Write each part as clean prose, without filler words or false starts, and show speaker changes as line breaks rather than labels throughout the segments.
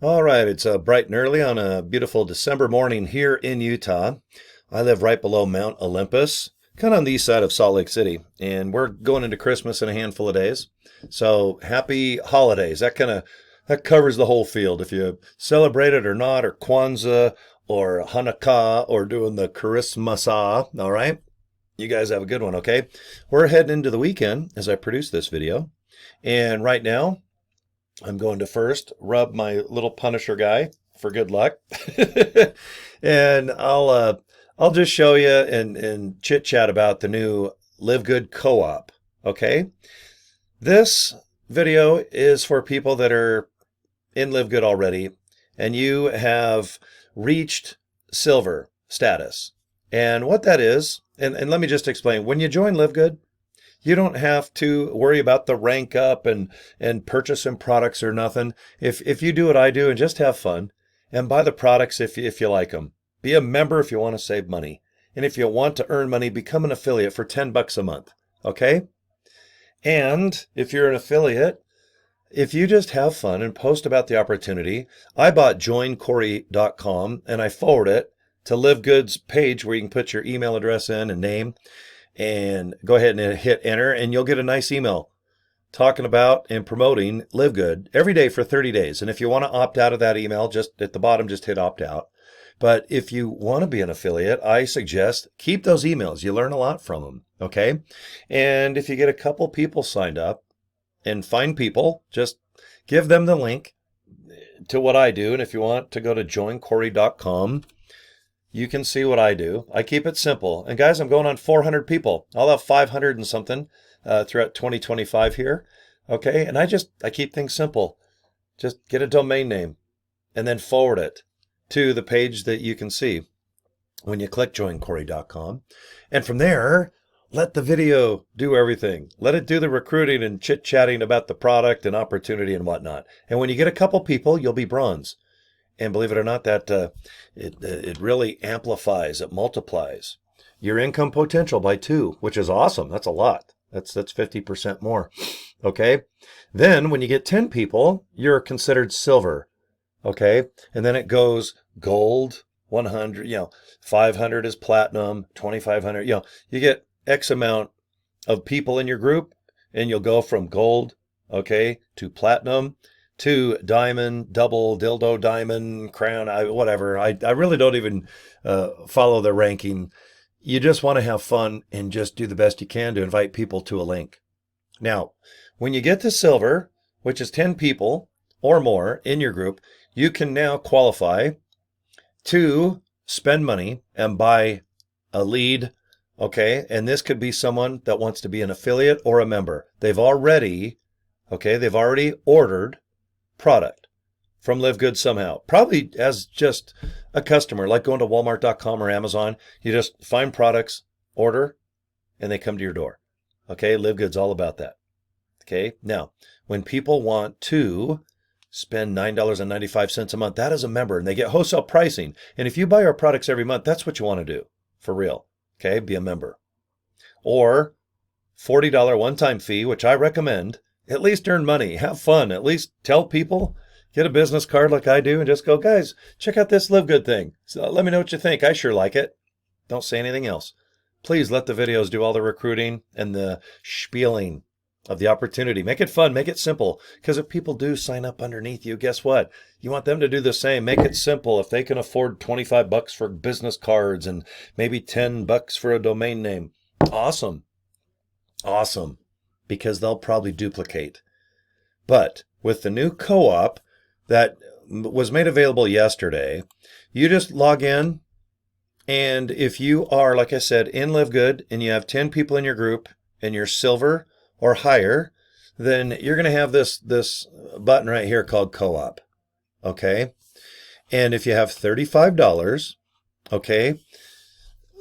All right, it's bright and early on a beautiful December morning here in Utah. I live right below Mount Olympus, kind of on the east side of Salt Lake City, and we're going into Christmas in a handful of days. So happy holidays. That covers the whole field. If you celebrate it or not, or Kwanzaa or Hanukkah or doing the Christmasah, all right? You guys have a good one, okay? We're heading into the weekend as I produce this video, and right now I'm going to first rub my little Punisher guy for good luck. And I'll just show you and chit chat about the new Live Good co-op. Okay? This video is for people that are in Live Good already and you have reached silver status. And what that is, and let me just explain. When you join Live Good, you don't have to worry about the rank up and purchasing products or nothing. If you do what I do and just have fun and buy the products if you like them. Be a member if you want to save money. And if you want to earn money, become an affiliate for $10 a month. Okay? And if you're an affiliate, if you just have fun and post about the opportunity, I bought joincory.com and I forward it to Live Good's page where you can put your email address in and name and go ahead and hit enter and you'll get a nice email talking about and promoting Live Good every day for 30 days. And if you want to opt out of that email, just at the bottom, just hit opt out. But if you want to be an affiliate, I suggest keep those emails. You learn a lot from them. Okay. And if you get a couple people signed up and find people, just give them the link to what I do. And if you want to go to joincory.com, you can see what I do. I keep it simple. And guys, I'm going on 400 people. I'll have 500 and something throughout 2025 here. Okay. And I keep things simple. Just get a domain name and then forward it to the page that you can see when you click joincory.com. And from there, let the video do everything. Let it do the recruiting and chit-chatting about the product and opportunity and whatnot. And when you get a couple people, you'll be bronze. And believe it or not, that it really amplifies, it multiplies your income potential by 2, which is awesome. That's a lot. That's 50% more. Okay. Then when you get 10 people, you're considered silver. Okay. And then it goes gold, 100, 500 is platinum, 2,500, you get X amount of people in your group and you'll go from gold, okay, to platinum, to diamond, double, dildo, diamond, crown, whatever. I really don't even follow the ranking. You just want to have fun and just do the best you can to invite people to a link. Now, when you get to silver, which is 10 people or more in your group, you can now qualify to spend money and buy a lead. Okay, and this could be someone that wants to be an affiliate or a member. They've already ordered product from Live Good somehow, probably as just a customer, like going to walmart.com or Amazon. You just find products, order, and they come to your door. Okay, Live Good's all about that. Okay, now, when people want to spend $9.95 a month, that is a member, and they get wholesale pricing. And if you buy our products every month, that's what you want to do, for real. Okay, be a member. Or $40 one-time fee, which I recommend. At least earn money, have fun, at least tell people, get a business card like I do and just go, guys, check out this Live Good thing. So let me know what you think. I sure like it. Don't say anything else. Please let the videos do all the recruiting and the spieling of the opportunity. Make it fun, make it simple. Because if people do sign up underneath you, guess what? You want them to do the same. Make it simple. If they can afford $25 for business cards and maybe $10 for a domain name, awesome. Awesome. Because they'll probably duplicate. But with the new co-op that was made available yesterday, you just log in, and if you are, like I said, in Live Good and you have 10 people in your group and you're silver or higher, then you're going to have this button right here called co-op. Okay? And if you have $35, okay,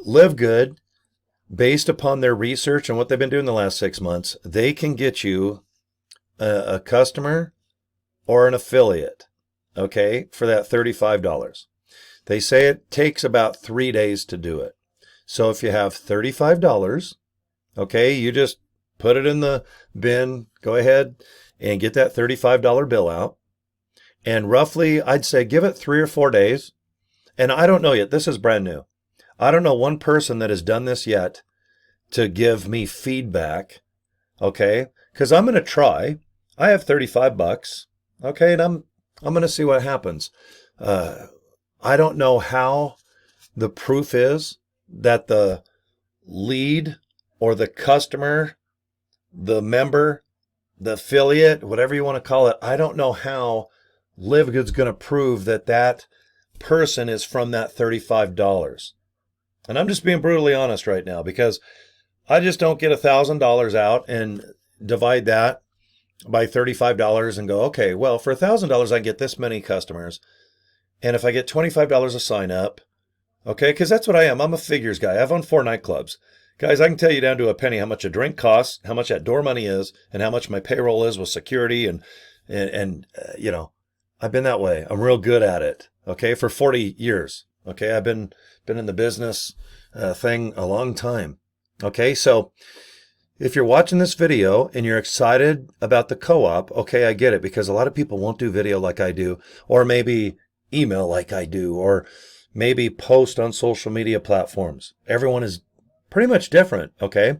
Live Good, based upon their research and what they've been doing the last 6 months, they can get you a customer or an affiliate, okay, for that $35. They say it takes about 3 days to do it. So if you have $35, okay, you just put it in the bin, go ahead and get that $35 bill out. And roughly, I'd say give it 3 or 4 days. And I don't know yet. This is brand new. I don't know one person that has done this yet to give me feedback. Okay. Because I'm going to try. I have $35. Okay. And I'm going to see what happens. I don't know how the proof is that the lead or the customer, the member, the affiliate, whatever you want to call it, I don't know how LiveGood's going to prove that that person is from that $35. And I'm just being brutally honest right now, because I just don't get $1,000 out and divide that by $35 and go, okay, well, for $1,000, I get this many customers. And if I get $25 a sign up, okay, because that's what I am. I'm a figures guy. I've owned 4 nightclubs. Guys, I can tell you down to a penny how much a drink costs, how much that door money is, and how much my payroll is with security. And you know, I've been that way. I'm real good at it, okay, for 40 years. Okay, I've been in the business thing a long time. Okay, so if you're watching this video and you're excited about the co-op, okay, I get it, because a lot of people won't do video like I do, or maybe email like I do, or maybe post on social media platforms. Everyone is pretty much different, okay?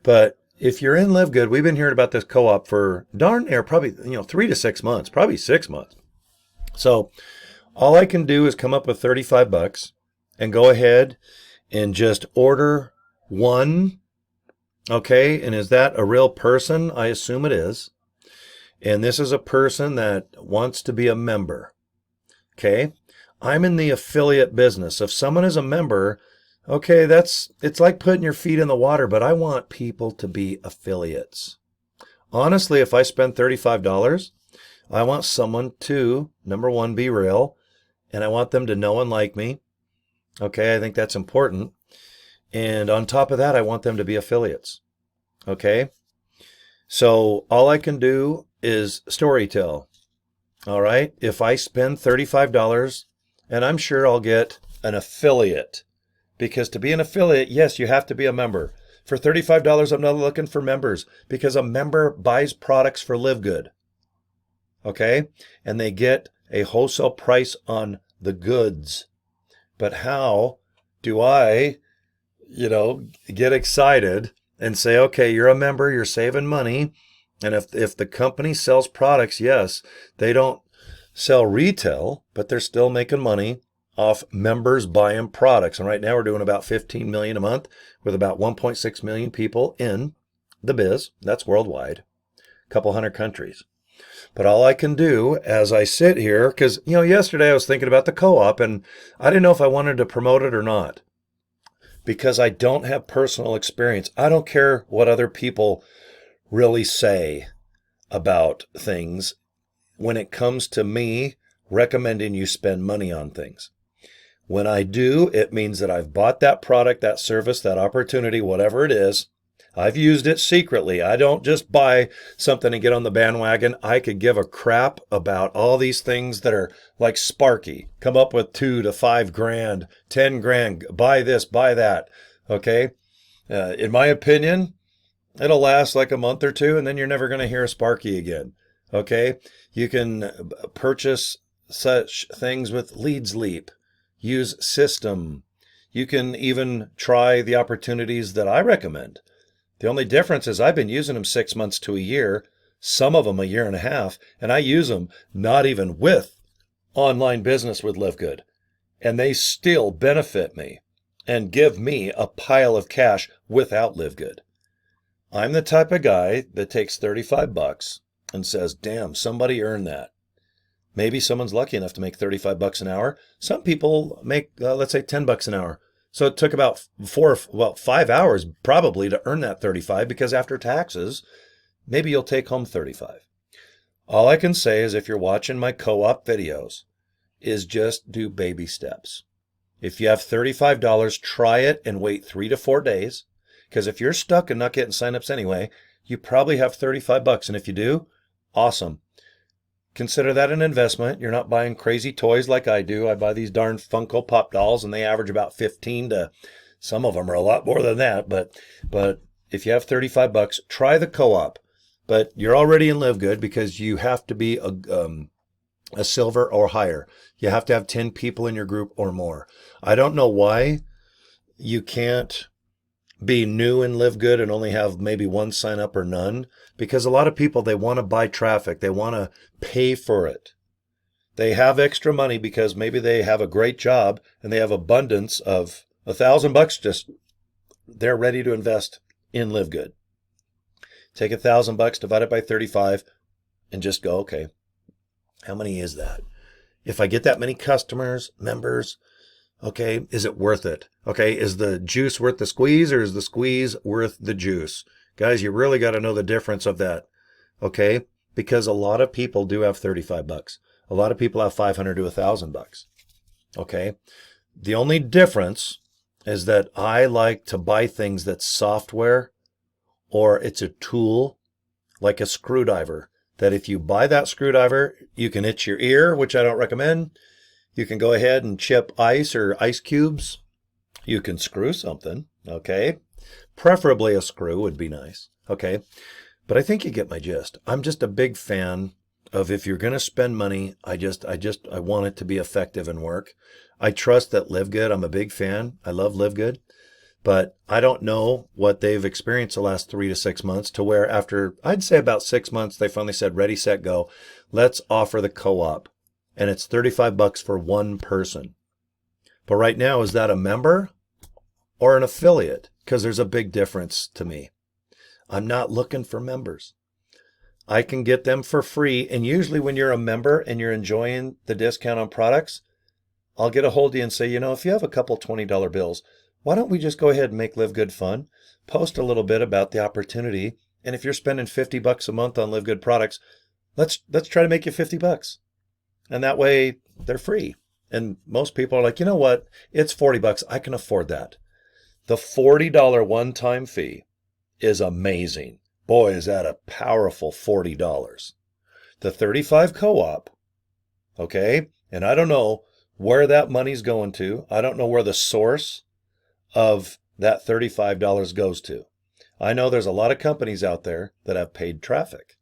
But if you're in LiveGood, we've been hearing about this co-op for darn near probably 3 to 6 months, probably 6 months. So all I can do is come up with $35 and go ahead and just order one. Okay, and is that a real person? I assume it is. And this is a person that wants to be a member. Okay, I'm in the affiliate business. If someone is a member, okay, it's like putting your feet in the water, but I want people to be affiliates. Honestly, if I spend $35, I want someone to, number one, be real, and I want them to know and like me. Okay, I think that's important. And on top of that, I want them to be affiliates. Okay, so all I can do is storytell. All right, if I spend $35, and I'm sure I'll get an affiliate, because to be an affiliate, yes, you have to be a member. For $35, I'm not looking for members, because a member buys products for LiveGood. Okay, and they get a wholesale price on the goods. But how do I, get excited and say, okay, you're a member, you're saving money. And if the company sells products, yes, they don't sell retail, but they're still making money off members buying products. And right now we're doing about 15 million a month with about 1.6 million people in the biz. That's worldwide, a couple hundred countries. But all I can do as I sit here, because, yesterday I was thinking about the co-op and I didn't know if I wanted to promote it or not, because I don't have personal experience. I don't care what other people really say about things when it comes to me recommending you spend money on things. When I do, it means that I've bought that product, that service, that opportunity, whatever it is. I've used it secretly. I don't just buy something and get on the bandwagon. I could give a crap about all these things that are like Sparky. Come up with $2 to $5 grand, 10 grand, buy this, buy that. Okay. In my opinion, it'll last like a month or two and then you're never going to hear a Sparky again. Okay. You can purchase such things with Leads Leap, use System. You can even try the opportunities that I recommend. The only difference is I've been using them 6 months to a year, some of them a year and a half, and I use them not even with online business with LiveGood. And they still benefit me and give me a pile of cash without LiveGood. I'm the type of guy that takes $35 and says, damn, somebody earned that. Maybe someone's lucky enough to make $35 an hour. Some people make, let's say, $10 an hour. So it took about 5 hours probably to earn that 35, because after taxes, maybe you'll take home 35. All I can say is if you're watching my co-op videos, is just do baby steps. If you have $35, try it and wait 3 to 4 days, because if you're stuck and not getting signups anyway, you probably have $35. And if you do, awesome. Consider that an investment. You're not buying crazy toys like I do. I buy these darn Funko Pop dolls and they average about 15 to, some of them are a lot more than that. But if you have $35, try the co-op. But you're already in LiveGood because you have to be a silver or higher. You have to have 10 people in your group or more. I don't know why you can't be new and live good and only have maybe one sign up or none, because a lot of people, they want to buy traffic. They want to pay for it. They have extra money because maybe they have a great job and they have abundance of $1,000 just they're ready to invest in Live Good. Take $1,000, divide it by 35 and just go, okay, how many is that? If I get that many customers, members, okay, is it worth it? Okay, is the juice worth the squeeze or is the squeeze worth the juice? Guys, you really got to know the difference of that, okay? Because a lot of people do have $35. A lot of people have $500 to $1,000, okay? The only difference is that I like to buy things that's software or it's a tool like a screwdriver, that if you buy that screwdriver, you can itch your ear, which I don't recommend. You can go ahead and chip ice or ice cubes. You can screw something, okay? Preferably a screw would be nice, okay? But I think you get my gist. I'm just a big fan of, if you're going to spend money, I want it to be effective and work. I trust that Live Good. I'm a big fan. I love Live Good. But I don't know what they've experienced the last 3 to 6 months, to where after, I'd say about 6 months, they finally said, ready, set, go. Let's offer the co-op. And it's $35 for one person. But right now, is that a member or an affiliate? Because there's a big difference to me. I'm not looking for members. I can get them for free. And usually when you're a member and you're enjoying the discount on products, I'll get a hold of you and say, you know, if you have a couple $20 bills, why don't we just go ahead and make Live Good fun? Post a little bit about the opportunity. And if you're spending $50 a month on Live Good products, let's try to make you $50. And that way they're free. And most people are like, you know what? It's $40. I can afford that. The $40 one-time fee is amazing. Boy, is that a powerful $40. The 35 co-op, okay? And I don't know where that money's going to. I don't know where the source of that $35 goes to. I know there's a lot of companies out there that have paid traffic.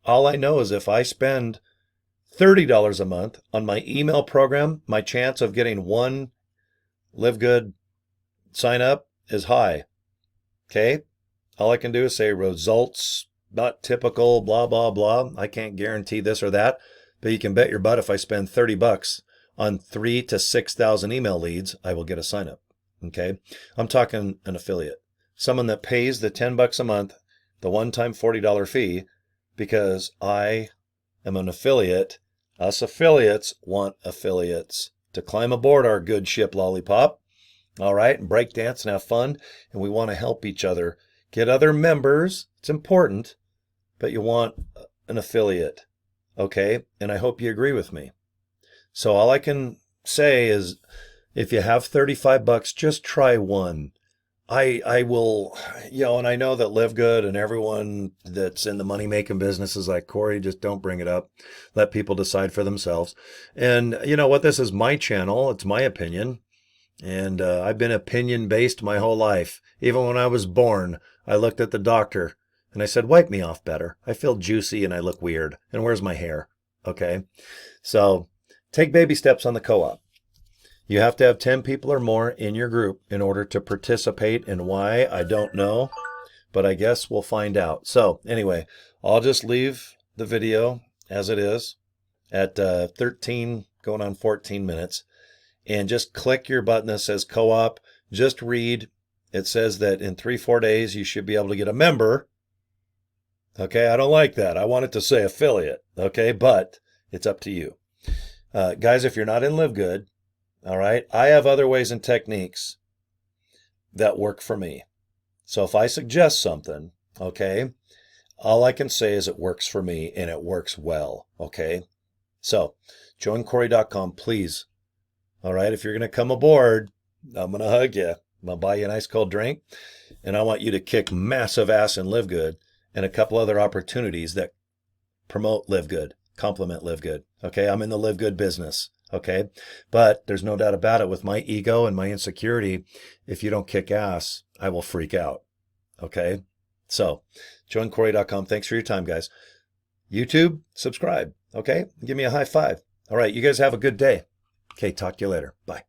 All I know is if I spend $30 a month on my email program, my chance of getting one Live Good sign up is high. Okay? All I can do is say results not typical, blah, blah, blah. I can't guarantee this or that, but you can bet your butt if I spend $30 on 3,000 to 6,000 email leads, I will get a sign up. Okay? I'm talking an affiliate. Someone that pays the $10 a month, the one-time $40 fee, because I am an affiliate. Us affiliates want affiliates to climb aboard our good ship lollipop. All right, and break dance and have fun. And we want to help each other get other members. It's important, but you want an affiliate. Okay, and I hope you agree with me. So all I can say is, if you have $35, just try one. I will, and I know that Live Good and everyone that's in the money-making business is like, Cory, just don't bring it up. Let people decide for themselves. And you know what? This is my channel. It's my opinion. And I've been opinion-based my whole life. Even when I was born, I looked at the doctor and I said, wipe me off better. I feel juicy and I look weird. And where's my hair? Okay. So take baby steps on the co-op. You have to have 10 people or more in your group in order to participate. And why, I don't know, but I guess we'll find out. So anyway, I'll just leave the video as it is at 13, going on 14 minutes. And just click your button that says co-op. Just read. It says that in 3-4 days, you should be able to get a member. Okay, I don't like that. I want it to say affiliate. Okay, but it's up to you. Guys, if you're not in Live Good, all right, I have other ways and techniques that work for me. So if I suggest something, okay, all I can say is it works for me and it works well. Okay, so joincory.com, please. All right, if you're going to come aboard, I'm going to hug you. I'm going to buy you a nice cold drink. And I want you to kick massive ass and Live Good and a couple other opportunities that promote Live Good, complement Live Good. Okay, I'm in the Live Good business. Okay, but there's no doubt about it, with my ego and my insecurity, if you don't kick ass, I will freak out. Okay, so joincory.com. Thanks for your time, guys. YouTube, subscribe. Okay, give me a high five. All right, you guys have a good day. Okay, talk to you later. Bye.